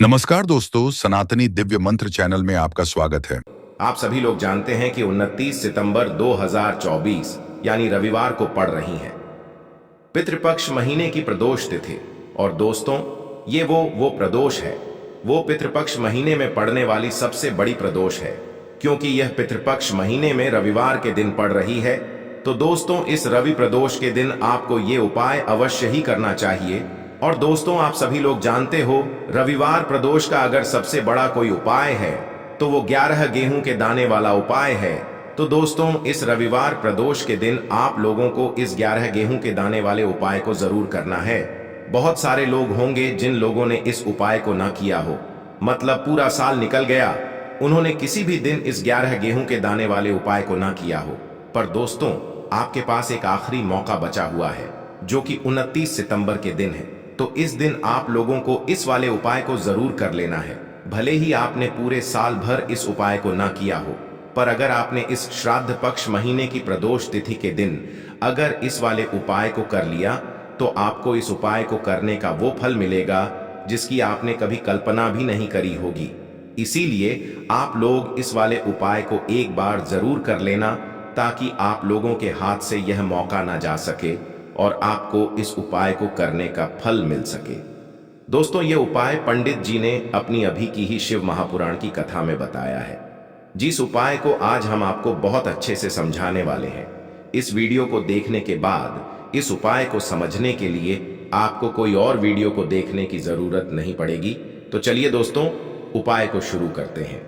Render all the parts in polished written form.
नमस्कार दोस्तों, सनातनी दिव्य मंत्र चैनल में आपका स्वागत है। आप सभी लोग जानते हैं कि 29 सितंबर 2024 यानी रविवार को पड़ रही है पितृपक्ष महीने की प्रदोष तिथि। और दोस्तों, ये वो प्रदोष है, वो पितृपक्ष महीने में पड़ने वाली सबसे बड़ी प्रदोष है, क्योंकि यह पितृपक्ष महीने में रविवार के दिन पड़ रही है। तो दोस्तों, इस रवि प्रदोष के दिन आपको ये उपाय अवश्य ही करना चाहिए। और दोस्तों, आप सभी लोग जानते हो, रविवार प्रदोष का अगर सबसे बड़ा कोई उपाय है तो वो 11 गेहूं के दाने वाला उपाय है। तो दोस्तों, इस रविवार प्रदोष के दिन आप लोगों को इस 11 गेहूं के दाने वाले उपाय को जरूर करना है। बहुत सारे लोग होंगे जिन लोगों ने इस उपाय को ना किया हो, मतलब पूरा साल निकल गया, उन्होंने किसी भी दिन इस 11 गेहूं के दाने वाले उपाय को ना किया हो। पर दोस्तों, आपके पास एक आखिरी मौका बचा हुआ है, जो कि 29 सितंबर के दिन है। तो इस दिन आप लोगों को इस वाले उपाय को जरूर कर लेना है। भले ही आपने पूरे साल भर इस उपाय को ना किया हो, पर अगर आपने इस श्राद्ध पक्ष महीने की प्रदोष तिथि के दिन अगर इस वाले उपाय को कर लिया, तो आपको इस उपाय को करने का वो फल मिलेगा जिसकी आपने कभी कल्पना भी नहीं करी होगी। इसीलिए आप लोग इस वाले उपाय को एक बार जरूर कर लेना, ताकि आप लोगों के हाथ से यह मौका ना जा सके और आपको इस उपाय को करने का फल मिल सके। दोस्तों, ये उपाय पंडित जी ने अपनी अभी की ही शिव महापुराण की कथा में बताया है, जिस उपाय को आज हम आपको बहुत अच्छे से समझाने वाले हैं। इस वीडियो को देखने के बाद इस उपाय को समझने के लिए आपको कोई और वीडियो को देखने की जरूरत नहीं पड़ेगी। तो चलिए दोस्तों, उपाय को शुरू करते हैं।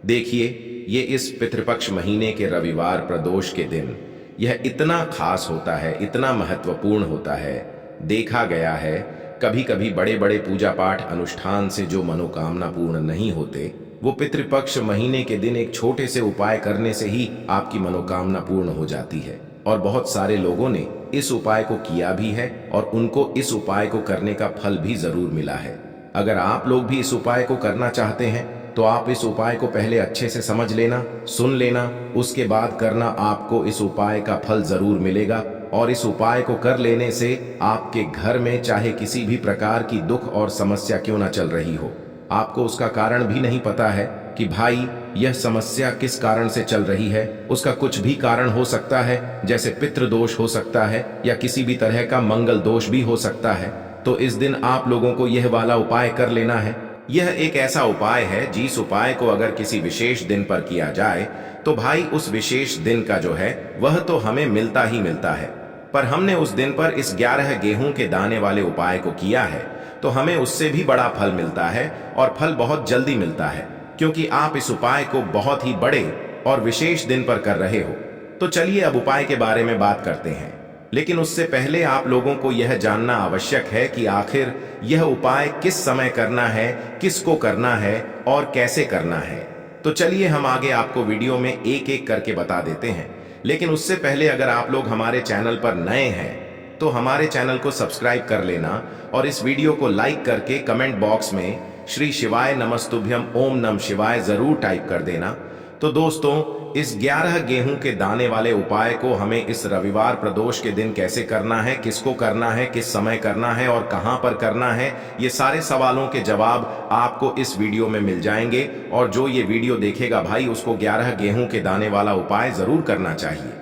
देखिए, ये इस पितृपक्ष महीने के रविवार प्रदोष के दिन यह इतना खास होता है, इतना महत्वपूर्ण होता है। देखा गया है, कभी कभी बड़े बड़े पूजा पाठ अनुष्ठान से जो मनोकामना पूर्ण नहीं होते, वो पितृपक्ष महीने के दिन एक छोटे से उपाय करने से ही आपकी मनोकामना पूर्ण हो जाती है। और बहुत सारे लोगों ने इस उपाय को किया भी है और उनको इस उपाय को करने का फल भी जरूर मिला है। अगर आप लोग भी इस उपाय को करना चाहते हैं तो आप इस उपाय को पहले अच्छे से समझ लेना, सुन लेना, उसके बाद करना। आपको इस उपाय का फल जरूर मिलेगा। और इस उपाय को कर लेने से आपके घर में चाहे किसी भी प्रकार की दुख और समस्या क्यों ना चल रही हो, आपको उसका कारण भी नहीं पता है कि भाई यह समस्या किस कारण से चल रही है, उसका कुछ भी कारण हो सकता है, जैसे पितृदोष हो सकता है या किसी भी तरह का मंगल दोष भी हो सकता है। तो इस दिन आप लोगों को यह वाला उपाय कर लेना है। यह एक ऐसा उपाय है जिस उपाय को अगर किसी विशेष दिन पर किया जाए तो भाई उस विशेष दिन का जो है वह तो हमें मिलता ही मिलता है। पर हमने उस दिन पर इस 11 गेहूं के दाने वाले उपाय को किया है तो हमें उससे भी बड़ा फल मिलता है, और फल बहुत जल्दी मिलता है, क्योंकि आप इस उपाय को बहुत ही बड़े और विशेष दिन पर कर रहे हो। तो चलिए अब उपाय के बारे में बात करते हैं। लेकिन उससे पहले आप लोगों को यह जानना आवश्यक है कि आखिर यह उपाय किस समय करना है, किसको करना है और कैसे करना है। तो चलिए हम आगे आपको वीडियो में एक एक करके बता देते हैं। लेकिन उससे पहले अगर आप लोग हमारे चैनल पर नए हैं तो हमारे चैनल को सब्सक्राइब कर लेना और इस वीडियो को लाइक करके कमेंट बॉक्स में श्री शिवाय नमस्तुभ्यम ओम नम शिवाय जरूर टाइप कर देना। तो दोस्तों, इस 11 गेहूं के दाने वाले उपाय को हमें इस रविवार प्रदोष के दिन कैसे करना है, किसको करना है, किस समय करना है और कहां पर करना है, ये सारे सवालों के जवाब आपको इस वीडियो में मिल जाएंगे। और जो ये वीडियो देखेगा भाई, उसको 11 गेहूं के दाने वाला उपाय जरूर करना चाहिए,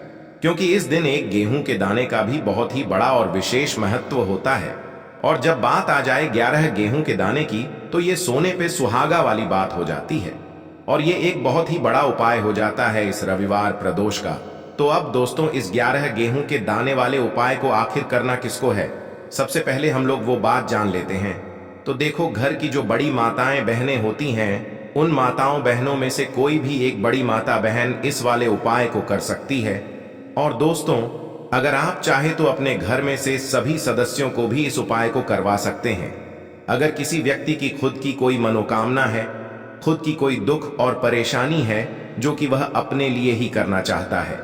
क्योंकि इस दिन एक गेहूं के दाने का भी बहुत ही बड़ा और विशेष महत्व होता है। और जब बात आ जाए 11 गेहूं के दाने की, तो ये सोने पे सुहागा वाली बात हो जाती है और ये एक बहुत ही बड़ा उपाय हो जाता है इस रविवार प्रदोष का। तो अब दोस्तों, इस 11 गेहूं के दाने वाले उपाय को आखिर करना किसको है, सबसे पहले हम लोग वो बात जान लेते हैं। तो देखो, घर की जो बड़ी माताएं बहनें होती हैं, उन माताओं बहनों में से कोई भी एक बड़ी माता बहन इस वाले उपाय को कर सकती है। और दोस्तों, अगर आप चाहे तो अपने घर में से सभी सदस्यों को भी इस उपाय को करवा सकते हैं। अगर किसी व्यक्ति की खुद की कोई मनोकामना है, खुद की कोई दुख और परेशानी है जो कि वह अपने लिए ही करना चाहता है,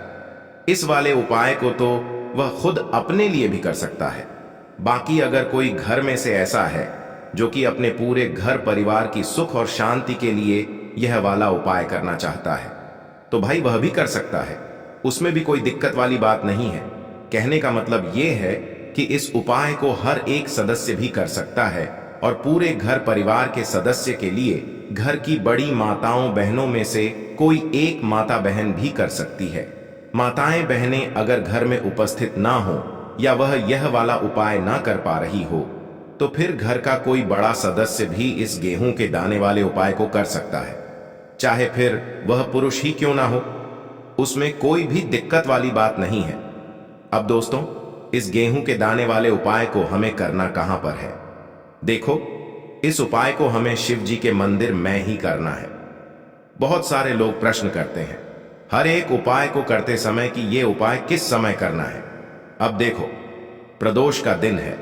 इस वाले उपाय को तो वह खुद अपने लिए भी कर सकता है। बाकी अगर कोई घर में से ऐसा है जो कि अपने पूरे घर परिवार की सुख और शांति के लिए यह वाला उपाय करना चाहता है, तो भाई वह भी कर सकता है, उसमें भी कोई दिक्कत वाली बात नहीं है। कहने का मतलब ये है कि इस उपाय को हर एक सदस्य भी कर सकता है और पूरे घर परिवार के सदस्य के लिए घर की बड़ी माताओं बहनों में से कोई एक माता बहन भी कर सकती है। माताएं बहनें अगर घर में उपस्थित ना हो या वह यह वाला उपाय ना कर पा रही हो तो फिर घर का कोई बड़ा सदस्य भी इस गेहूं के दाने वाले उपाय को कर सकता है, चाहे फिर वह पुरुष ही क्यों ना हो। उसमें कोई भी दिक्कत वाली बात नहीं है। अब दोस्तों, इस गेहूं के दाने वाले उपाय को हमें करना कहां पर है? देखो, इस उपाय को हमें शिव जी के मंदिर में ही करना है। बहुत सारे लोग प्रश्न करते हैं हर एक उपाय को करते समय कि ये उपाय किस समय करना है। अब देखो, प्रदोष का दिन है।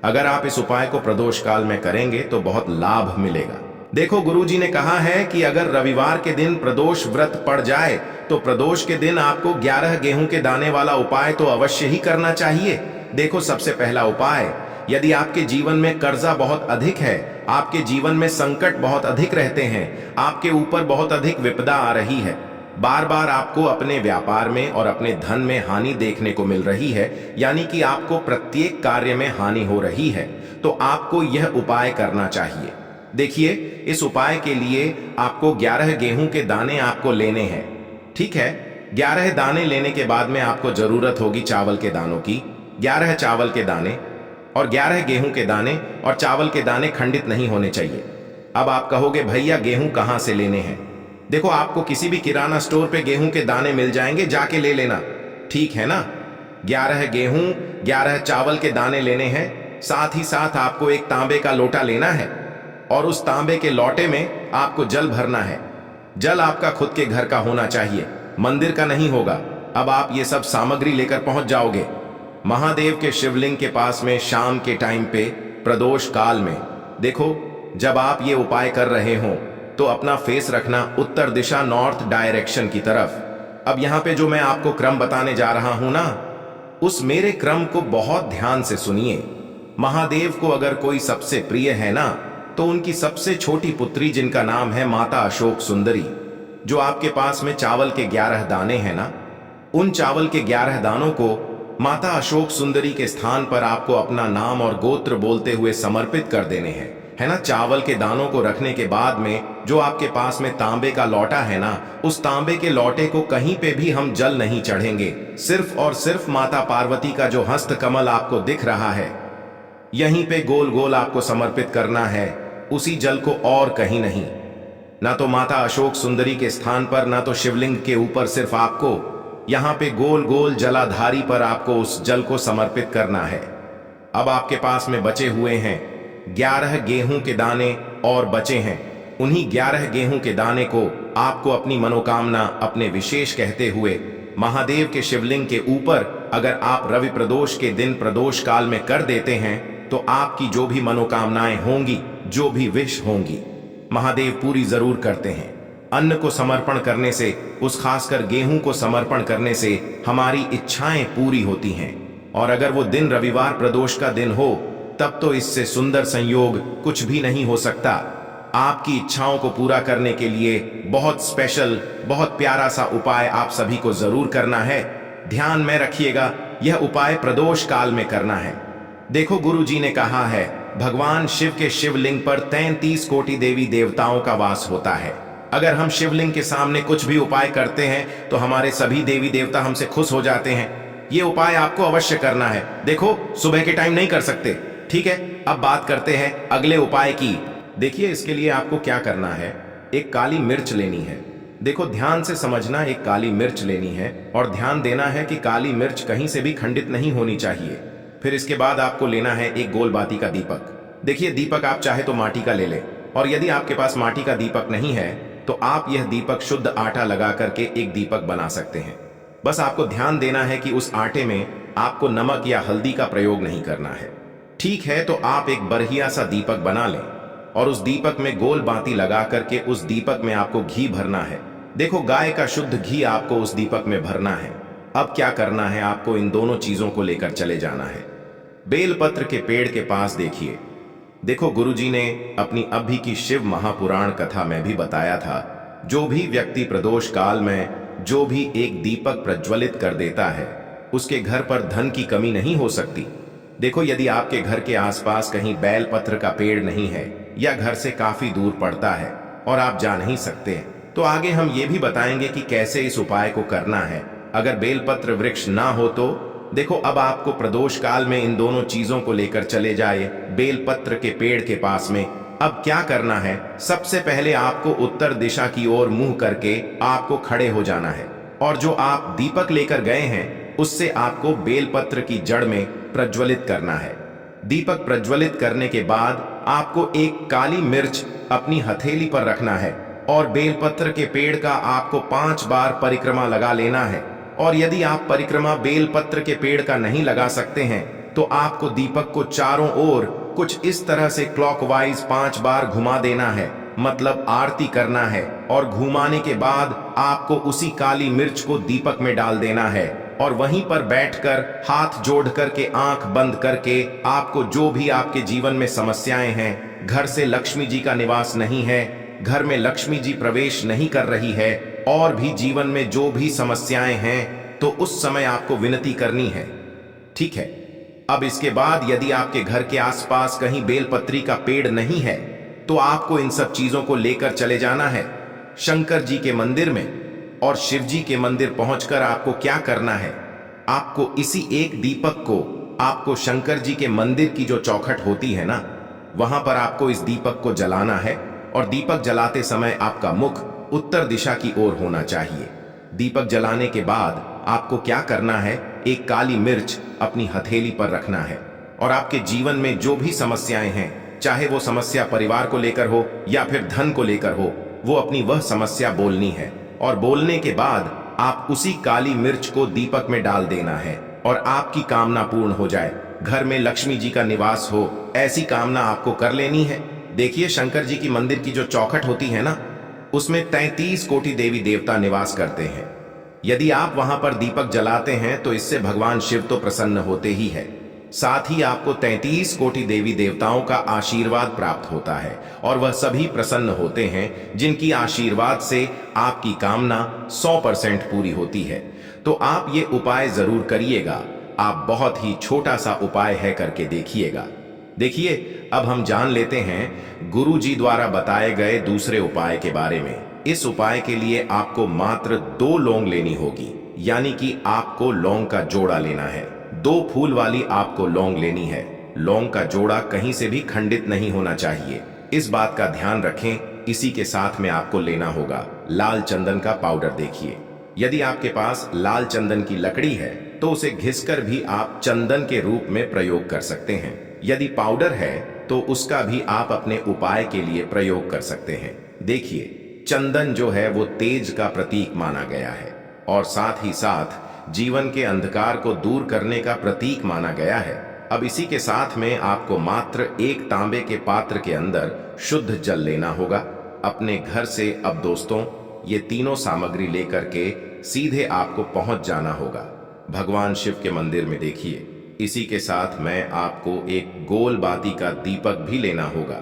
अगर आप इस उपाय को प्रदोष काल में करेंगे तो बहुत लाभ मिलेगा। देखो, गुरुजी ने कहा है कि अगर रविवार के दिन प्रदोष व्रत पड़ जाए तो प्रदोष के दिन आपको 11 गेहूं के दाने वाला उपाय तो अवश्य ही करना चाहिए। देखो, सबसे पहला उपाय, यदि आपके जीवन में कर्जा बहुत अधिक है, आपके जीवन में संकट बहुत अधिक रहते हैं, आपके ऊपर बहुत अधिक विपदा आ रही है, बार बार आपको अपने व्यापार में और अपने धन में हानि देखने को मिल रही है, यानी कि आपको प्रत्येक कार्य में हानि हो रही है, तो आपको यह उपाय करना चाहिए। देखिए, इस उपाय के लिए आपको 11 गेहूं के दाने आपको लेने हैं। ठीक है, 11 दाने लेने के बाद में आपको जरूरत होगी चावल के दानों की। 11 चावल के दाने और 11 गेहूं के दाने, और चावल के दाने खंडित नहीं होने चाहिए। अब आप कहोगे भैया गेहूं कहां से लेने हैं? देखो, आपको किसी भी किराना स्टोर पे गेहूं के दाने मिल जाएंगे, जाके ले लेना। ठीक है ना? 11 गेहूं 11 चावल के दाने लेने हैं। साथ ही साथ आपको एक तांबे का लोटा लेना है और उस तांबे के लोटे में आपको जल भरना है। जल आपका खुद के घर का होना चाहिए, मंदिर का नहीं होगा। अब आप ये सब सामग्री लेकर पहुंच जाओगे महादेव के शिवलिंग के पास में शाम के टाइम पे प्रदोष काल में। देखो, जब आप ये उपाय कर रहे हो तो अपना फेस रखना उत्तर दिशा, नॉर्थ डायरेक्शन की तरफ। अब यहां पे जो मैं आपको क्रम बताने जा रहा हूं ना, उस मेरे क्रम को बहुत ध्यान से सुनिए। महादेव को अगर कोई सबसे प्रिय है ना, तो उनकी सबसे छोटी पुत्री जिनका नाम है माता अशोक सुंदरी, जो आपके पास में चावल के 11 दाने हैं ना, उन चावल के 11 दानों को माता अशोक सुंदरी के स्थान पर आपको अपना नाम और गोत्र बोलते हुए समर्पित कर देने हैं, है ना। चावल के दानों को रखने के बाद में जो आपके पास में तांबे का लौटा है ना, उस तांबे के लौटे को कहीं पे भी हम जल नहीं चढ़ेंगे। सिर्फ और सिर्फ माता पार्वती का जो हस्त कमल आपको दिख रहा है, यहीं पे गोल गोल आपको समर्पित करना है, उसी जल को, और कहीं नहीं। ना तो माता अशोक सुंदरी के स्थान पर, ना तो शिवलिंग के ऊपर, सिर्फ आपको यहां पे गोल गोल जलाधारी पर आपको उस जल को समर्पित करना है। अब आपके पास में बचे हुए हैं 11 गेहूं के दाने और बचे हैं। उन्हीं 11 गेहूं के दाने को आपको अपनी मनोकामना, अपने विशेष कहते हुए महादेव के शिवलिंग के ऊपर अगर आप रवि प्रदोष के दिन प्रदोष काल में कर देते हैं तो आपकी जो भी मनोकामनाएं होंगी, जो भी विश होंगी, महादेव पूरी जरूर करते हैं। अन्न को समर्पण करने से, उस खासकर गेहूं को समर्पण करने से हमारी इच्छाएं पूरी होती हैं। और अगर वो दिन रविवार प्रदोष का दिन हो, तब तो इससे सुंदर संयोग कुछ भी नहीं हो सकता। आपकी इच्छाओं को पूरा करने के लिए बहुत स्पेशल, बहुत प्यारा सा उपाय आप सभी को जरूर करना है। ध्यान में रखिएगा, यह उपाय प्रदोष काल में करना है। देखो, गुरु जी ने कहा है भगवान शिव के शिवलिंग पर 33 कोटि देवी देवताओं का वास होता है। अगर हम शिवलिंग के सामने कुछ भी उपाय करते हैं तो हमारे सभी देवी देवता हमसे खुश हो जाते हैं। ये उपाय आपको अवश्य करना है। देखो, सुबह के टाइम नहीं कर सकते, ठीक है। अब बात करते हैं अगले उपाय की। देखिए, इसके लिए आपको क्या करना है, एक काली मिर्च लेनी है। देखो, ध्यान से समझना, एक काली मिर्च लेनी है और ध्यान देना है कि काली मिर्च कहीं से भी खंडित नहीं होनी चाहिए। फिर इसके बाद आपको लेना है एक गोल बाती का दीपक। देखिए, दीपक आप चाहे तो माटी का ले लें, और यदि आपके पास माटी का दीपक नहीं है तो आप यह दीपक शुद्ध आटा लगा करके एक दीपक बना सकते हैं। बस आपको ध्यान देना है कि उस आटे में आपको नमक या हल्दी का प्रयोग नहीं करना है। ठीक है, तो आप एक बढ़िया सा दीपक बना लें और उस दीपक में गोल बाती लगा करके उस दीपक में आपको घी भरना है। देखो, गाय का शुद्ध घी आपको उस दीपक में भरना है। अब क्या करना है, आपको इन दोनों चीजों को लेकर चले जाना है। बेलपत्र के पेड़ के पास देखिए। देखो, गुरुजी ने अपनी अभी की शिव महापुराण कथा में भी बताया था, जो भी व्यक्ति प्रदोष काल में जो भी एक दीपक प्रज्वलित कर देता है, उसके घर पर धन की कमी नहीं हो सकती। देखो, यदि आपके घर के आसपास कहीं बेलपत्र का पेड़ नहीं है या घर से काफी दूर पड़ता है और आप जा नहीं सकते, तो आगे हम ये भी बताएंगे कि कैसे इस उपाय को करना है। अगर बेलपत्र वृक्ष ना हो तो देखो, अब आपको प्रदोष काल में इन दोनों चीजों को लेकर चले जाए बेलपत्र के पेड़ के पास में। अब क्या करना है, सबसे पहले आपको उत्तर दिशा की ओर मुंह करके आपको खड़े हो जाना है और जो आप दीपक लेकर गए हैं उससे आपको बेलपत्र की जड़ में प्रज्वलित करना है। दीपक प्रज्वलित करने के बाद आपको एक काली मिर्च अपनी हथेली पर रखना है और बेलपत्र के पेड़ का आपको 5 बार परिक्रमा लगा लेना है। और यदि आप परिक्रमा बेलपत्र के पेड़ का नहीं लगा सकते हैं तो आपको दीपक को चारों ओर कुछ इस तरह से क्लॉकवाइज 5 बार घुमा देना है, मतलब आरती करना है। और घुमाने के बाद आपको उसी काली मिर्च को दीपक में डाल देना है और वहीं पर बैठकर हाथ जोड़ करके आंख बंद करके आपको जो भी आपके जीवन में समस्याएं हैं, घर से लक्ष्मी जी का निवास नहीं है, घर में लक्ष्मी जी प्रवेश नहीं कर रही है, और भी जीवन में जो भी समस्याएं हैं, तो उस समय आपको विनती करनी है। ठीक है। अब इसके बाद यदि आपके घर के आसपास कहीं बेलपत्री का पेड़ नहीं है तो आपको इन सब चीजों को लेकर चले जाना है शंकर जी के मंदिर में। और शिव जी के मंदिर पहुंचकर आपको क्या करना है, आपको इसी एक दीपक को आपको शंकर जी के मंदिर की जो चौखट होती है ना, वहां पर आपको इस दीपक को जलाना है। और दीपक जलाते समय आपका मुख उत्तर दिशा की ओर होना चाहिए। दीपक जलाने के बाद आपको क्या करना है, एक काली मिर्च अपनी हथेली पर रखना है और आपके जीवन में जो भी समस्याएं हैं, चाहे वो समस्या परिवार को लेकर हो या फिर धन को लेकर हो, वो अपनी वह समस्या बोलनी है। और बोलने के बाद आप उसी काली मिर्च को दीपक में डाल देना है और आपकी कामना पूर्ण हो जाए, घर में लक्ष्मी जी का निवास हो, ऐसी कामना आपको कर लेनी है। देखिए, शंकर जी की मंदिर की जो चौखट होती है ना, उसमें 33 कोटि देवी देवता निवास करते हैं। यदि आप वहां पर दीपक जलाते हैं तो इससे भगवान शिव तो प्रसन्न होते ही है, साथ ही आपको 33 कोटि देवी देवताओं का आशीर्वाद प्राप्त होता है और वह सभी प्रसन्न होते हैं जिनकी आशीर्वाद से आपकी कामना 100% पूरी होती है। तो आप ये उपाय जरूर करिएगा। आप बहुत ही छोटा सा उपाय है, करके देखिएगा। देखिए, अब हम जान लेते हैं गुरु जी द्वारा बताए गए दूसरे उपाय के बारे में। इस उपाय के लिए आपको मात्र 2 लौंग लेनी होगी, यानी कि आपको लौंग का जोड़ा लेना है। 2 फूल वाली आपको लौंग लेनी है। लौंग का जोड़ा कहीं से भी खंडित नहीं होना चाहिए, इस बात का ध्यान रखें। इसी के साथ में आपको लेना होगा लाल चंदन का पाउडर। देखिए, यदि आपके पास लाल चंदन की लकड़ी है तो उसे घिसकर भी आप चंदन के रूप में प्रयोग कर सकते हैं। यदि पाउडर है तो उसका भी आप अपने उपाय के लिए प्रयोग कर सकते हैं। देखिए, चंदन जो है वो तेज का प्रतीक माना गया है और साथ ही साथ जीवन के अंधकार को दूर करने का प्रतीक माना गया है। अब इसी के साथ में आपको मात्र 1 तांबे के पात्र के अंदर शुद्ध जल लेना होगा अपने घर से। अब दोस्तों, ये तीनों सामग्री लेकर के सीधे आपको पहुंच जाना होगा भगवान शिव के मंदिर में। देखिए, इसी के साथ में आपको एक गोल बाती का दीपक भी लेना होगा।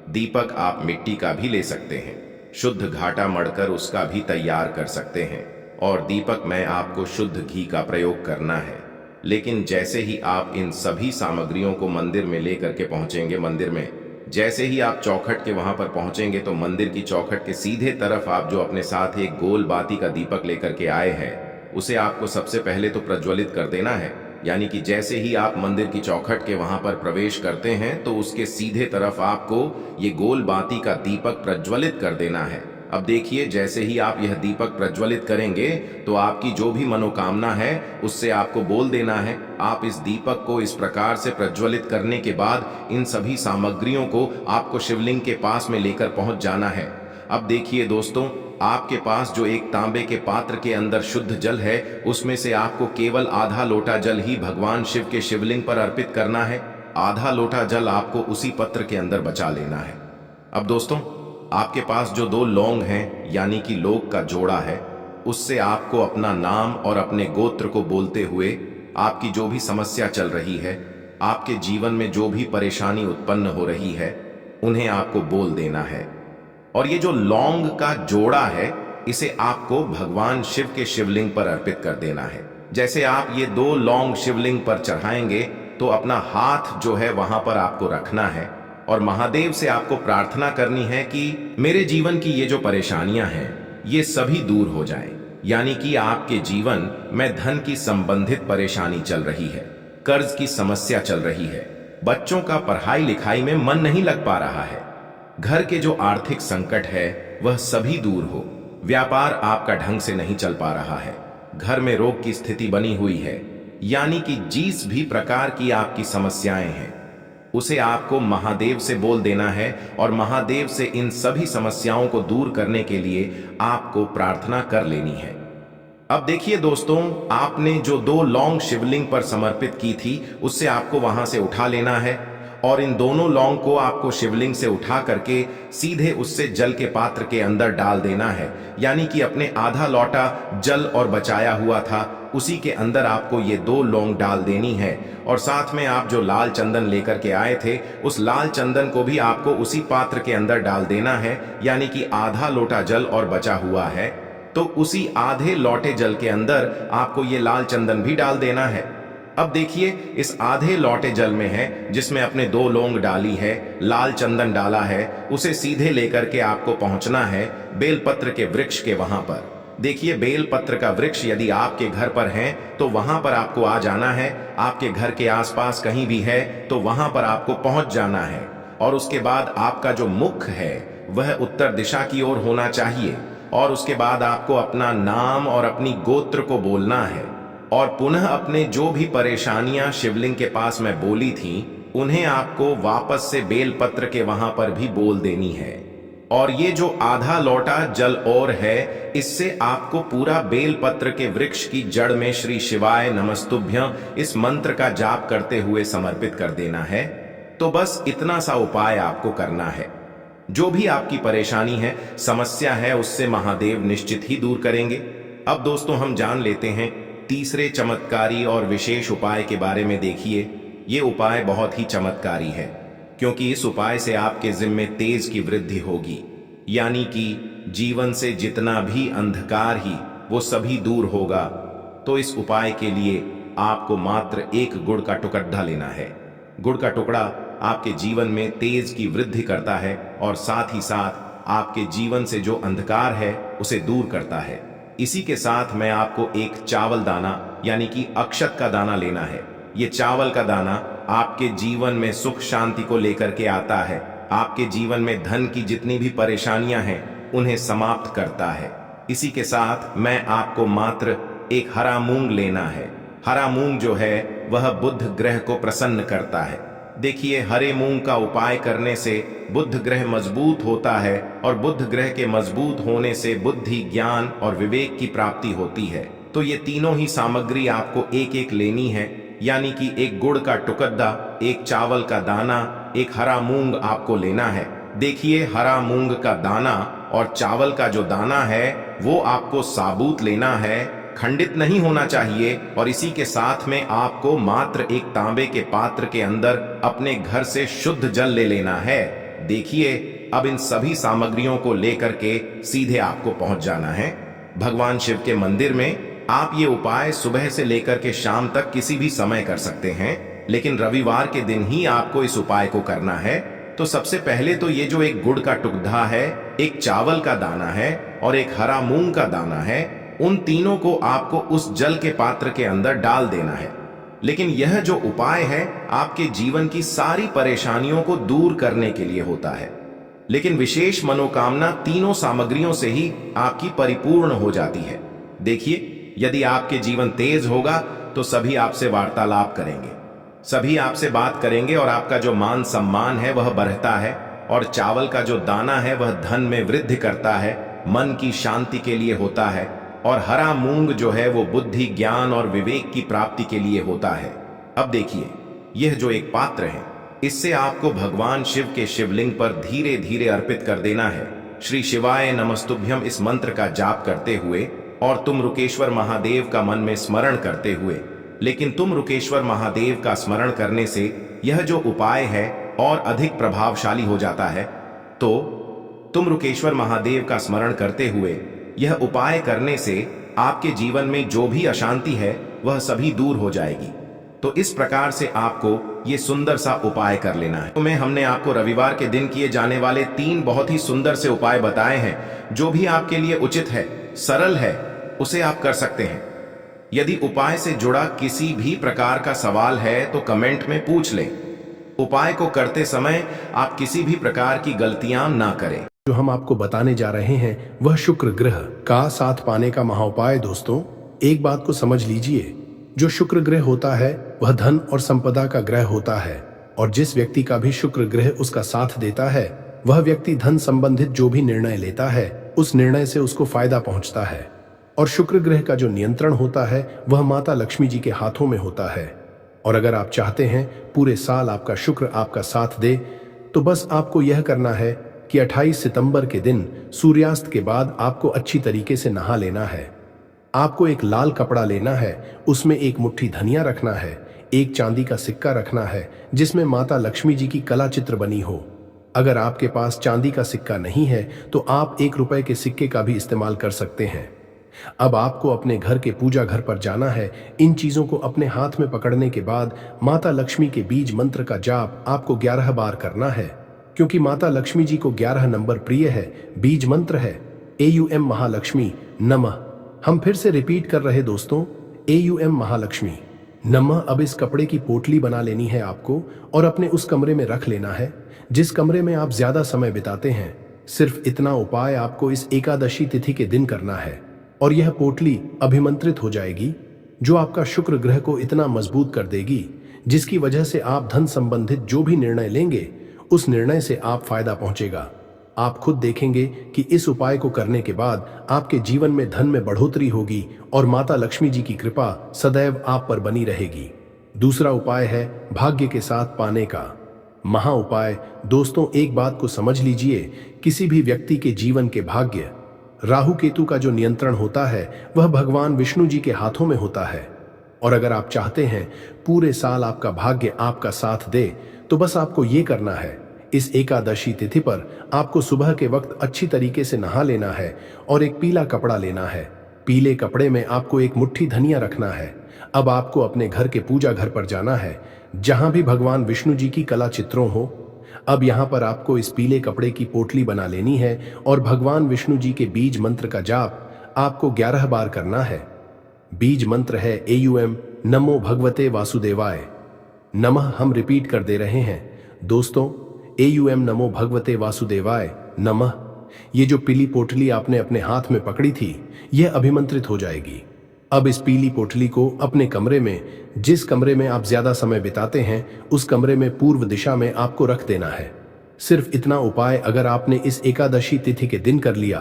दीपक आप मिट्टी का भी ले सकते हैं, शुद्ध घाटा मढ़कर उसका भी तैयार कर सकते हैं। और दीपक में आपको शुद्ध घी का प्रयोग करना है। लेकिन जैसे ही आप इन सभी सामग्रियों को मंदिर में लेकर के पहुंचेंगे, मंदिर में जैसे ही आप चौखट के वहां पर पहुंचेंगे तो मंदिर की चौखट के सीधे तरफ आप जो अपने साथ एक गोल बाती का दीपक लेकर के आए हैं, उसे आपको सबसे पहले तो प्रज्वलित कर देना है। यानी कि जैसे ही आप मंदिर की चौखट के वहां पर प्रवेश करते हैं तो उसके सीधे तरफ आपको ये गोल बाती का दीपक प्रज्वलित कर देना है। अब देखिए, जैसे ही आप यह दीपक प्रज्वलित करेंगे तो आपकी जो भी मनोकामना है उससे आपको बोल देना है। आप इस दीपक को इस प्रकार से प्रज्वलित करने के बाद इन सभी सामग्रियों को आपको शिवलिंग के पास में लेकर पहुंच जाना है। अब देखिए दोस्तों, आपके पास जो एक तांबे के पात्र के अंदर शुद्ध जल है, उसमें से आपको केवल आधा लोटा जल ही भगवान शिव के शिवलिंग पर अर्पित करना है। आधा लोटा जल आपको उसी पत्र के अंदर बचा लेना है। अब दोस्तों, आपके पास जो 2 लौंग हैं, यानी कि लौंग का जोड़ा है, उससे आपको अपना नाम और अपने गोत्र को बोलते हुए आपकी जो भी समस्या चल रही है, आपके जीवन में जो भी परेशानी उत्पन्न हो रही है, उन्हें आपको बोल देना है। और ये जो लौंग का जोड़ा है, इसे आपको भगवान शिव के शिवलिंग पर अर्पित कर देना है। जैसे आप ये 2 लौंग शिवलिंग पर चढ़ाएंगे तो अपना हाथ जो है वहां पर आपको रखना है और महादेव से आपको प्रार्थना करनी है कि मेरे जीवन की ये जो परेशानियां हैं ये सभी दूर हो जाएं। यानी कि आपके जीवन में धन की संबंधित परेशानी चल रही है, कर्ज की समस्या चल रही है, बच्चों का पढ़ाई लिखाई में मन नहीं लग पा रहा है, घर के जो आर्थिक संकट है वह सभी दूर हो, व्यापार आपका ढंग से नहीं चल पा रहा है, घर में रोग की स्थिति बनी हुई है, यानी कि जिस भी प्रकार की आपकी समस्याएं हैं उसे आपको महादेव से बोल देना है और महादेव से इन सभी समस्याओं को दूर करने के लिए आपको प्रार्थना कर लेनी है। अब देखिए दोस्तों, आपने जो 2 लौंग शिवलिंग पर समर्पित की थी उससे आपको वहां से उठा लेना है और इन दोनों लौंग को आपको शिवलिंग से उठा करके सीधे उससे जल के पात्र के अंदर डाल देना है। यानी कि अपने आधा लौटा जल और बचाया हुआ था उसी के अंदर आपको ये 2 लौंग डाल देनी है और साथ में आप जो लाल चंदन लेकर के आए थे उस लाल चंदन को भी आपको उसी पात्र के अंदर डाल देना है। यानी कि आधा लोटा जल और बचा हुआ है तो उसी आधे लोटे जल के अंदर आपको ये लाल चंदन भी डाल देना है। अब देखिए, इस आधे लोटे जल में है जिसमें अपने 2 लौंग डाली है, लाल चंदन डाला है, उसे सीधे लेकर के आपको पहुंचना है बेलपत्र के वृक्ष के वहां पर। देखिए, बेलपत्र का वृक्ष यदि आपके घर पर है तो वहां पर आपको आ जाना है, आपके घर के आसपास कहीं भी है तो वहां पर आपको पहुंच जाना है और उसके बाद आपका जो मुख है वह उत्तर दिशा की ओर होना चाहिए और उसके बाद आपको अपना नाम और अपनी गोत्र को बोलना है और पुनः अपने जो भी परेशानियां शिवलिंग के पास में बोली थी उन्हें आपको वापस से बेलपत्र के वहां पर भी बोल देनी है। और ये जो आधा लोटा जल और है इससे आपको पूरा बेलपत्र के वृक्ष की जड़ में श्री शिवाय नमस्तुभ्यं इस मंत्र का जाप करते हुए समर्पित कर देना है। तो बस इतना सा उपाय आपको करना है। जो भी आपकी परेशानी है, समस्या है, उससे महादेव निश्चित ही दूर करेंगे। अब दोस्तों, हम जान लेते हैं तीसरे चमत्कारी और विशेष उपाय के बारे में। देखिए, ये उपाय बहुत ही चमत्कारी है क्योंकि इस उपाय से आपके जिम्मे तेज की वृद्धि होगी, यानी कि जीवन से जितना भी अंधकार ही वो सभी दूर होगा। तो इस उपाय के लिए आपको मात्र 1 गुड़ का टुकड़ा लेना है। गुड़ का टुकड़ा आपके जीवन में तेज की वृद्धि करता है और साथ ही साथ आपके जीवन से जो अंधकार है उसे दूर करता है। इसी के साथ मैं आपको एक चावल दाना यानी कि अक्षत का दाना लेना है। ये चावल का दाना आपके जीवन में सुख शांति को लेकर के आता है, आपके जीवन में धन की जितनी भी परेशानियां हैं उन्हें समाप्त करता है। इसी के साथ मैं आपको मात्र एक हरा मूंग लेना है। हरा मूंग जो है वह बुध ग्रह को प्रसन्न करता है। देखिए, हरे मूंग का उपाय करने से बुध ग्रह मजबूत होता है और बुध ग्रह के मजबूत होने से बुद्धि, ज्ञान और विवेक की प्राप्ति होती है। तो ये तीनों ही सामग्री आपको एक एक लेनी है, यानी कि 1 गुड़ का टुकड़ा, 1 चावल का दाना, 1 हरा मूंग आपको लेना है। देखिए, हरा मूंग का दाना और चावल का जो दाना है वो आपको साबुत लेना है, खंडित नहीं होना चाहिए। और इसी के साथ में आपको मात्र 1 तांबे के पात्र के अंदर अपने घर से शुद्ध जल ले लेना है। देखिए, अब इन सभी सामग्रियों को लेकर के सीधे आपको पहुंच जाना है भगवान शिव के मंदिर में। आप ये उपाय सुबह से लेकर के शाम तक किसी भी समय कर सकते हैं, लेकिन रविवार के दिन ही आपको इस उपाय को करना है। तो सबसे पहले तो ये जो 1 गुड़ का टुकड़ा है, 1 चावल का दाना है और 1 हरा मूंग का दाना है, उन तीनों को आपको उस जल के पात्र के अंदर डाल देना है। लेकिन यह जो उपाय है आपके जीवन की सारी परेशानियों को दूर करने के लिए होता है, लेकिन विशेष मनोकामना तीनों सामग्रियों से ही आपकी परिपूर्ण हो जाती है। देखिए, यदि आपके जीवन तेज होगा तो सभी आपसे वार्तालाप करेंगे, सभी आपसे बात करेंगे और आपका जो मान सम्मान है वह बढ़ता है। और चावल का जो दाना है वह धन में वृद्धि करता है, मन की शांति के लिए होता है। और हरा मूंग जो है वो बुद्धि, ज्ञान और विवेक की प्राप्ति के लिए होता है। अब देखिए, यह जो एक पात्र है इससे आपको भगवान शिव के शिवलिंग पर धीरे धीरे अर्पित कर देना है। श्री शिवाय नमस्तुभ्यं इस मंत्र का जाप करते हुए और तुम रुकेश्वर महादेव का मन में स्मरण करते हुए। लेकिन तुम रुकेश्वर महादेव का स्मरण करने से यह जो उपाय है और अधिक प्रभावशाली हो जाता है। तो तुम रुकेश्वर महादेव का स्मरण करते हुए यह उपाय करने से आपके जीवन में जो भी अशांति है वह सभी दूर हो जाएगी। तो इस प्रकार से आपको ये सुंदर सा उपाय कर लेना है। तो में हमने आपको रविवार के दिन किए जाने वाले 3 बहुत ही सुंदर से उपाय बताए हैं। जो भी आपके लिए उचित है, सरल है, उसे आप कर सकते हैं। यदि उपाय से जुड़ा किसी भी प्रकार का सवाल है तो कमेंट में पूछ लें। उपाय को करते समय आप किसी भी प्रकार की गलतियां ना करें। जो हम आपको बताने जा रहे हैं वह शुक्र ग्रह का साथ पाने का महाउपाय। दोस्तों, एक बात को समझ लीजिए, जो शुक्र ग्रह होता है वह धन और संपदा का ग्रह होता है, और जिस व्यक्ति का भी शुक्र ग्रह उसका साथ देता है वह व्यक्ति धन संबंधित जो भी निर्णय लेता है उस निर्णय से उसको फायदा पहुंचता है। और शुक्र ग्रह का जो नियंत्रण होता है वह माता लक्ष्मी जी के हाथों में होता है। और अगर आप चाहते हैं पूरे साल आपका शुक्र आपका साथ दे, तो बस आपको यह करना है कि 28 सितंबर के दिन सूर्यास्त के बाद आपको अच्छी तरीके से नहा लेना है। आपको एक लाल कपड़ा लेना है, उसमें एक मुट्ठी धनिया रखना है, एक चांदी का सिक्का रखना है जिसमें माता लक्ष्मी जी की कला चित्र बनी हो। अगर आपके पास चांदी का सिक्का नहीं है तो आप 1 रुपए के सिक्के का भी इस्तेमाल कर सकते हैं। अब आपको अपने घर के पूजा घर पर जाना है। इन चीजों को अपने हाथ में पकड़ने के बाद माता लक्ष्मी के बीज मंत्र का जाप आपको 11 बार करना है, क्योंकि माता लक्ष्मी जी को 11 नंबर प्रिय है। बीज मंत्र है AUM महालक्ष्मी नमः। हम फिर से रिपीट कर रहे दोस्तों, AUM महालक्ष्मी नमः। अब इस कपड़े की पोटली बना लेनी है आपको और अपने उस कमरे में रख लेना है जिस कमरे में आप ज्यादा समय बिताते हैं। सिर्फ इतना उपाय आपको इस एकादशी तिथि के दिन करना है और यह पोटली अभिमंत्रित हो जाएगी, जो आपका शुक्र ग्रह को इतना मजबूत कर देगी जिसकी वजह से आप धन संबंधित जो भी निर्णय लेंगे उस निर्णय से आप फायदा पहुंचेगा। आप खुद देखेंगे कि इस उपाय को करने के बाद आपके जीवन में धन में बढ़ोतरी होगी और माता लक्ष्मी जी की कृपा सदैव आप पर बनी रहेगी। दूसरा उपाय है भाग्य के साथ पाने का महा उपाय। दोस्तों, एक बात को समझ लीजिए, किसी भी व्यक्ति के जीवन के भाग्य राहु केतु का जो नियंत्रण होता है वह भगवान विष्णु जी के हाथों में होता है। और अगर आप चाहते हैं पूरे साल आपका भाग्य आपका साथ दे, तो बस आपको ये करना है, इस एकादशी तिथि पर आपको सुबह के वक्त अच्छी तरीके से नहा लेना है और एक पीला कपड़ा लेना है। पीले कपड़े में आपको एक मुट्ठी धनिया रखना है। अब आपको अपने घर के पूजा घर पर जाना है जहां भी भगवान विष्णु जी की कला चित्रों हो। अब यहाँ पर आपको इस पीले कपड़े की पोटली बना लेनी है और भगवान विष्णु जी के बीज मंत्र का जाप आपको 11 बार करना है। बीज मंत्र है AUM नमो भगवते वासुदेवाय नमः। हम रिपीट कर दे रहे हैं दोस्तों, AUM नमो भगवते वासुदेवाय नमः। ये जो पीली पोटली आपने अपने हाथ में पकड़ी थी यह अभिमंत्रित हो जाएगी। अब इस पीली पोटली को अपने कमरे में, जिस कमरे में आप ज्यादा समय बिताते हैं उस कमरे में पूर्व दिशा में आपको रख देना है। सिर्फ इतना उपाय अगर आपने इस एकादशी तिथि के दिन कर लिया,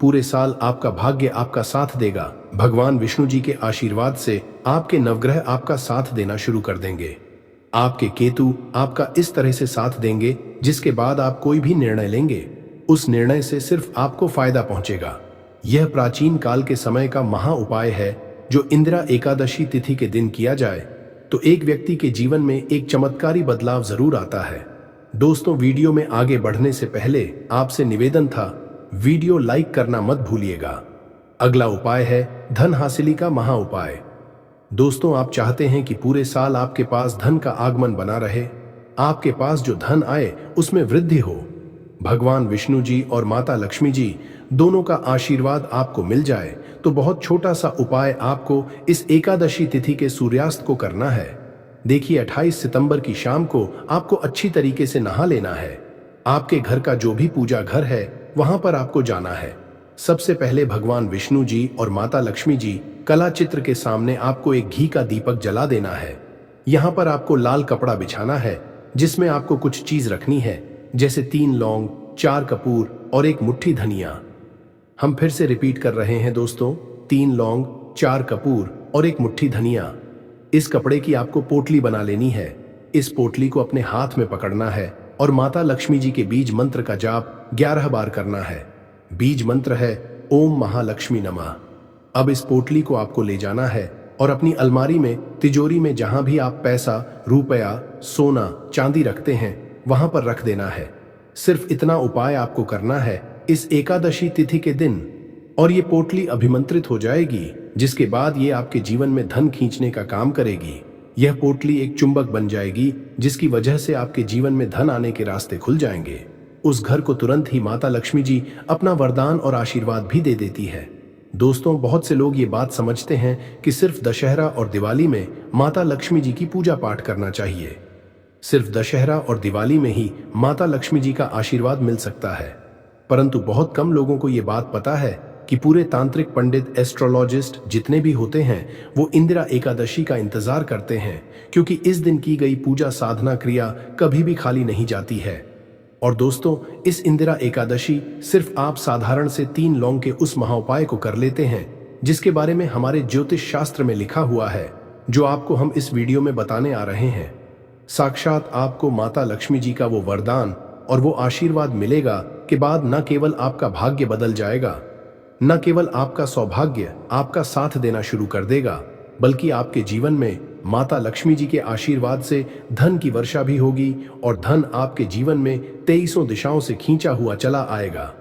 पूरे साल आपका भाग्य आपका साथ देगा। भगवान विष्णु जी के आशीर्वाद से आपके नवग्रह आपका साथ देना शुरू कर देंगे। आपके केतु आपका इस तरह से साथ देंगे जिसके बाद आप कोई भी निर्णय लेंगे उस निर्णय से सिर्फ आपको फायदा पहुंचेगा। यह प्राचीन काल के समय का महा उपाय है जो इंदिरा एकादशी तिथि के दिन किया जाए तो एक व्यक्ति के जीवन में एक चमत्कारी बदलाव जरूर आता है। दोस्तों, वीडियो में आगे बढ़ने से पहले आपसे निवेदन था, वीडियो लाइक करना मत भूलिएगा। अगला उपाय है धन हासिली का महा उपाय। दोस्तों, आप चाहते हैं कि पूरे साल आपके पास धन का आगमन बना रहे, आपके पास जो धन आए उसमें वृद्धि हो, भगवान विष्णु जी और माता लक्ष्मी जी दोनों का आशीर्वाद आपको मिल जाए, तो बहुत छोटा सा उपाय आपको इस एकादशी तिथि के सूर्यास्त को करना है। देखिए, 28 सितंबर की शाम को आपको अच्छी तरीके से नहा लेना है। आपके घर का जो भी पूजा घर है वहां पर आपको जाना है। सबसे पहले भगवान विष्णु जी और माता लक्ष्मी जी कला चित्र के सामने आपको एक घी का दीपक जला देना है। यहाँ पर आपको लाल कपड़ा बिछाना है जिसमें आपको कुछ चीज रखनी है, जैसे 3 लौंग, 4 कपूर और एक मुट्ठी धनिया। हम फिर से रिपीट कर रहे हैं दोस्तों, 3 लौंग, 4 कपूर और एक मुट्ठी धनिया। इस कपड़े की आपको पोटली बना लेनी है। इस पोटली को अपने हाथ में पकड़ना है और माता लक्ष्मी जी के बीज मंत्र का जाप 11 बार करना है। बीज मंत्र है ओम महालक्ष्मी नमः। अब इस पोटली को आपको ले जाना है और अपनी अलमारी में, तिजोरी में, जहां भी आप पैसा, रुपया, सोना, चांदी रखते हैं वहां पर रख देना है। सिर्फ इतना उपाय आपको करना है इस एकादशी तिथि के दिन और ये पोटली अभिमंत्रित हो जाएगी, जिसके बाद ये आपके जीवन में धन खींचने का काम करेगी। यह पोटली एक चुंबक बन जाएगी जिसकी वजह से आपके जीवन में धन आने के रास्ते खुल जाएंगे। उस घर को तुरंत ही माता लक्ष्मी जी अपना वरदान और आशीर्वाद भी दे देती है। दोस्तों, बहुत से लोग ये बात समझते हैं कि सिर्फ दशहरा और दिवाली में माता लक्ष्मी जी की पूजा पाठ करना चाहिए। सिर्फ दशहरा और दिवाली में ही माता लक्ष्मी जी का आशीर्वाद मिल सकता है, परंतु बहुत कम लोगों को ये बात पता है कि पूरे तांत्रिक पंडित, एस्ट्रोलॉजिस्ट जितने भी होते हैं वो इंदिरा एकादशी का इंतजार करते हैं, क्योंकि इस दिन की गई पूजा साधना क्रिया कभी भी खाली नहीं जाती है। और दोस्तों, इस इंदिरा एकादशी सिर्फ आप साधारण से 3 लौंग के उस महाउपाय को कर लेते हैं जिसके बारे में हमारे ज्योतिष शास्त्र में लिखा हुआ है, जो आपको हम इस वीडियो में बताने आ रहे हैं। साक्षात आपको माता लक्ष्मी जी का वो वरदान और वो आशीर्वाद मिलेगा के बाद न केवल आपका भाग्य बदल जाएगा, न केवल आपका सौभाग्य आपका साथ देना शुरू कर देगा, बल्कि आपके जीवन में माता लक्ष्मी जी के आशीर्वाद से धन की वर्षा भी होगी और धन आपके जीवन में 23 दिशाओं से खींचा हुआ चला आएगा।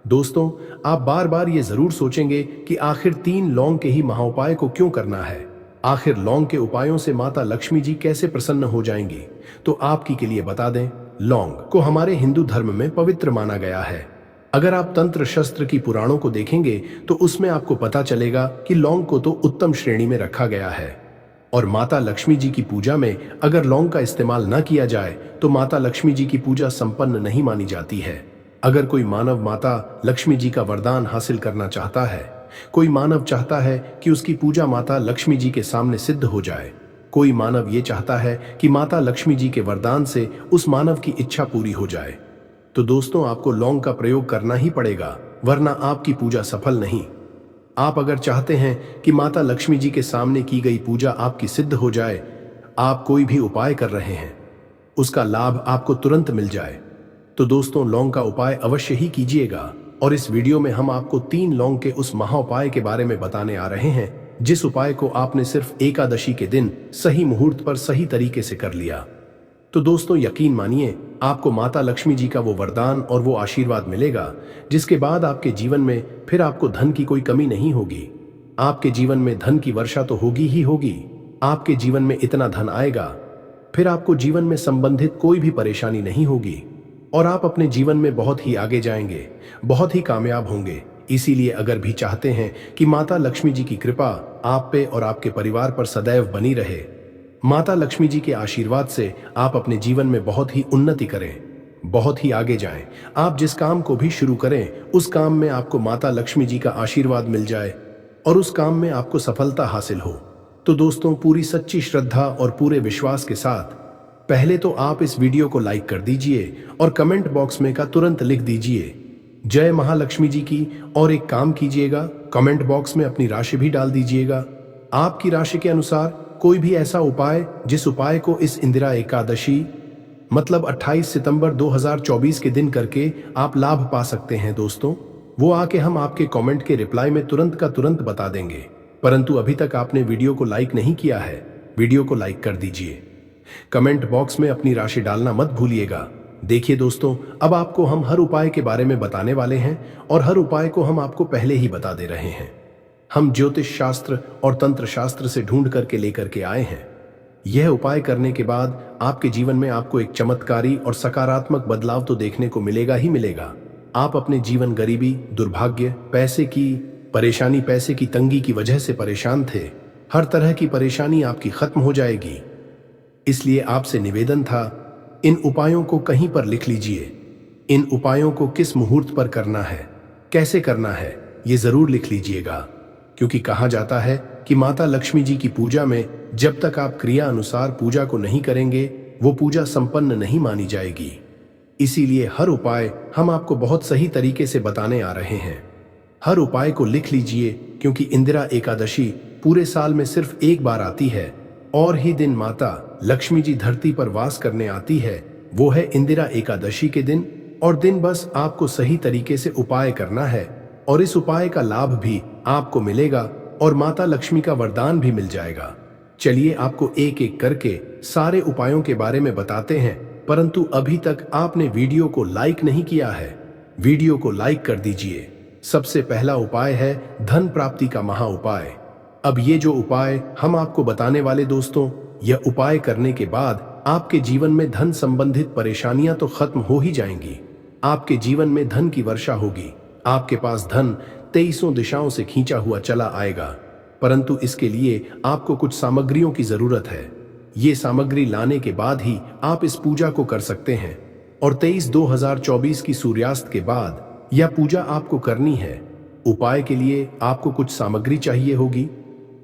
दोस्तों, आप बार बार ये जरूर सोचेंगे कि आखिर 3 लौंग के ही महाउपाय को क्यों करना है, आखिर लौंग के उपायों से माता लक्ष्मी जी कैसे प्रसन्न हो जाएंगी। तो आपकी के लिए बता दें, लौंग को हमारे हिंदू धर्म में पवित्र माना गया है। अगर आप तंत्र शस्त्र की पुराणों को देखेंगे तो उसमें आपको पता चलेगा कि लौंग को तो उत्तम श्रेणी में रखा गया है, और माता लक्ष्मी जी की पूजा में अगर लौंग का इस्तेमाल न किया जाए तो माता लक्ष्मी जी की पूजा संपन्न नहीं मानी जाती है। अगर कोई मानव माता लक्ष्मी जी का वरदान हासिल करना चाहता है, कोई मानव चाहता है कि उसकी पूजा माता लक्ष्मी जी के सामने सिद्ध हो जाए, कोई मानव ये चाहता है कि माता लक्ष्मी जी के वरदान से उस मानव की इच्छा पूरी हो जाए, तो दोस्तों आपको लौंग का प्रयोग करना ही पड़ेगा, वरना आपकी पूजा सफल नहीं। आप अगर चाहते हैं कि माता लक्ष्मी जी के सामने की गई पूजा आपकी सिद्ध हो जाए, आप कोई भी उपाय कर रहे हैं, उसका लाभ आपको तुरंत मिल जाए, तो दोस्तों लौंग का उपाय अवश्य ही कीजिएगा। और इस वीडियो में हम आपको 3 लौंग के उस महाउपाय के बारे में बताने आ रहे हैं, जिस उपाय को आपने सिर्फ एकादशी के दिन सही मुहूर्त पर सही तरीके से कर लिया। तो दोस्तों यकीन मानिए, आपको माता लक्ष्मी जी का वो वरदान और वो आशीर्वाद मिलेगा, जिसके बाद आपके जीवन में फिर आपको धन की कोई कमी नहीं होगी। आपके जीवन में धन की वर्षा तो होगी ही होगी, आपके जीवन में इतना धन आएगा, फिर आपको जीवन में संबंधित कोई भी परेशानी नहीं होगी और आप अपने जीवन में बहुत ही आगे जाएंगे, बहुत ही कामयाब होंगे। इसीलिए अगर भी चाहते हैं कि माता लक्ष्मी जी की कृपा आप पे और आपके परिवार पर सदैव बनी रहे, माता लक्ष्मी जी के आशीर्वाद से आप अपने जीवन में बहुत ही उन्नति करें, बहुत ही आगे जाएं, आप जिस काम को भी शुरू करें उस काम में आपको माता लक्ष्मी जी का आशीर्वाद मिल जाए और उस काम में आपको सफलता हासिल हो, तो दोस्तों पूरी सच्ची श्रद्धा और पूरे विश्वास के साथ पहले तो आप इस वीडियो को लाइक कर दीजिए और कमेंट बॉक्स में का तुरंत लिख दीजिए जय महालक्ष्मी जी की, और एक काम कीजिएगा, कमेंट बॉक्स में अपनी राशि भी डाल दीजिएगा। आपकी राशि के अनुसार कोई भी ऐसा उपाय जिस उपाय को इस इंदिरा एकादशी मतलब 28 सितंबर 2024 के दिन करके आप लाभ पा सकते हैं दोस्तों, वो आके हम आपके कमेंट के रिप्लाई में तुरंत का तुरंत बता देंगे। परंतु अभी तक आपने वीडियो को लाइक नहीं किया है, वीडियो को लाइक कर दीजिए, कमेंट बॉक्स में अपनी राशि डालना मत भूलिएगा। देखिए दोस्तों, अब आपको हम हर उपाय के बारे में बताने वाले हैं और हर उपाय को हम आपको पहले ही बता दे रहे हैं। हम ज्योतिष शास्त्र और तंत्र शास्त्र से ढूंढ करके लेकर के आए हैं। यह उपाय करने के बाद आपके जीवन में आपको एक चमत्कारी और सकारात्मक बदलाव तो देखने को मिलेगा ही मिलेगा। आप अपने जीवन गरीबी, दुर्भाग्य, पैसे की तंगी की वजह से परेशान थे, हर तरह की परेशानी आपकी खत्म हो जाएगी। इसलिए आपसे निवेदन था, इन उपायों को कहीं पर लिख लीजिए। इन उपायों को किस मुहूर्त पर करना है, कैसे करना है, ये जरूर लिख लीजिएगा, क्योंकि कहा जाता है कि माता लक्ष्मी जी की पूजा में जब तक आप क्रिया अनुसार पूजा को नहीं करेंगे वो पूजा संपन्न नहीं मानी जाएगी। इसीलिए हर उपाय हम आपको बहुत सही तरीके से बताने आ रहे हैं। हर उपाय को लिख लीजिए, क्योंकि इंदिरा एकादशी पूरे साल में सिर्फ एक बार आती है और ही दिन माता लक्ष्मी जी धरती पर वास करने आती है, वो है इंदिरा एकादशी के दिन। और दिन बस आपको सही तरीके से उपाय करना है और इस उपाय का लाभ भी आपको मिलेगा और माता लक्ष्मी का वरदान भी मिल जाएगा। चलिए आपको एक एक करके सारे उपायों के बारे में बताते हैं, परंतु अभी तक आपने वीडियो को लाइक नहीं किया है, वीडियो को लाइक कर दीजिए। सबसे पहला उपाय है धन प्राप्ति का महा उपाय। अब ये जो उपाय हम आपको बताने वाले दोस्तों, यह उपाय करने के बाद आपके जीवन में धन संबंधित परेशानियां तो खत्म हो ही जाएंगी। आपके जीवन में धन की वर्षा होगी। आपके पास धन 23 दिशाओं से खींचा हुआ चला आएगा। परंतु इसके लिए आपको कुछ सामग्रियों की जरूरत है। ये सामग्री लाने के बाद ही आप इस पूजा को कर सकते हैं। और 23/2024 की सूर्यास्त के बाद यह पूजा आपको करनी है। उपाय के लिए आपको कुछ सामग्री चाहिए होगी।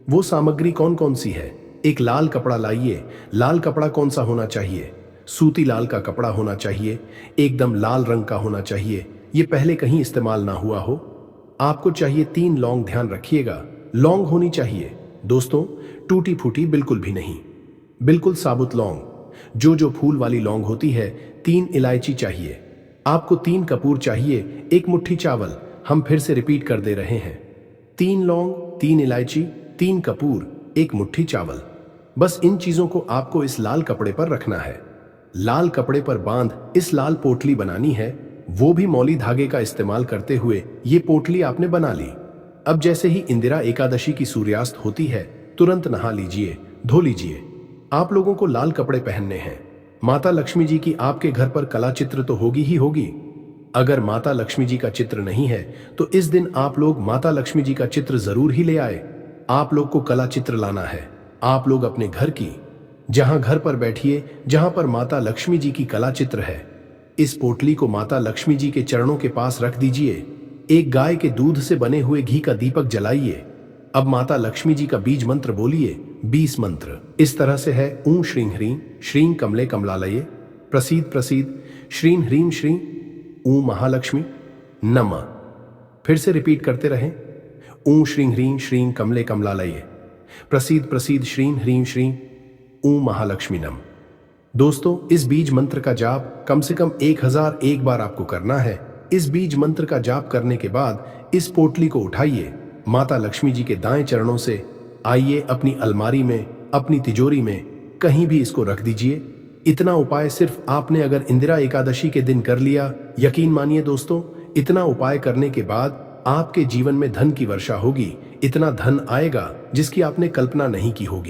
वो सामग्री कौन कौन सी है? एक लाल कपड़ा लाइए। लाल कपड़ा कौन सा होना चाहिए? सूती लाल का कपड़ा होना चाहिए। एकदम लाल रंग का होना चाहिए। ये पहले कहीं इस्तेमाल ना हुआ हो। आपको चाहिए 3 लौंग। ध्यान रखिएगा, लौंग होनी चाहिए दोस्तों, टूटी फूटी बिल्कुल भी नहीं, बिल्कुल साबुत लौंग। जो फूल वाली लौंग होती है। 3 इलायची चाहिए आपको। 3 कपूर चाहिए। 1 मुट्ठी चावल। हम फिर से रिपीट कर दे रहे हैं। 3 लौंग, 3 इलायची, 3 कपूर, 1 मुट्ठी चावल। बस इन चीजों को आपको इस लाल कपड़े पर रखना है। लाल कपड़े पर बांध इस लाल पोटली बनानी है, वो भी मौली धागे का इस्तेमाल करते हुए। ये पोटली आपने बना ली। अब जैसे ही इंदिरा एकादशी की सूर्यास्त होती है, तुरंत नहा लीजिए, धो लीजिए। आप लोगों को लाल कपड़े पहनने हैं। माता लक्ष्मी जी की आपके घर पर कला चित्र तो होगी ही होगी। अगर माता लक्ष्मी जी का चित्र नहीं है तो इस दिन आप लोग माता लक्ष्मी जी का चित्र जरूर ही ले आए। आप लोग को कला चित्र लाना है। आप लोग अपने घर की जहां घर पर बैठिए, जहां पर माता लक्ष्मी जी की कला चित्र है, इस पोटली को माता लक्ष्मी जी के चरणों के पास रख दीजिए। एक गाय के दूध से बने हुए घी का दीपक जलाइए। अब माता लक्ष्मी जी का बीज मंत्र बोलिए। 20 मंत्र इस तरह से है। ऊं श्रीं ह्रीं श्रीं कमले कमलालये प्रसीद प्रसीद श्रीं ह्रीं श्रीं ऊं महालक्ष्मी नमः। फिर से रिपीट करते रहें। ऊं श्रीं ह्रीं श्रीं कमले कमलालये प्रसीद प्रसीद श्रीं ह्रीं श्रीं ऊं महालक्ष्मी नमः। दोस्तों, इस बीज मंत्र का जाप कम से कम 1001 बार आपको करना है। इस बीज मंत्र का जाप करने के बाद इस पोटली को उठाइए, माता लक्ष्मी जी के दाएं चरणों से आइए अपनी अलमारी में, अपनी तिजोरी में कहीं भी इसको रख दीजिए। इतना उपाय सिर्फ आपने अगर इंदिरा एकादशी के दिन कर लिया, यकीन मानिए दोस्तों, इतना उपाय करने के बाद आपके जीवन में धन की वर्षा होगी। इतना धन आएगा जिसकी आपने कल्पना नहीं की होगी।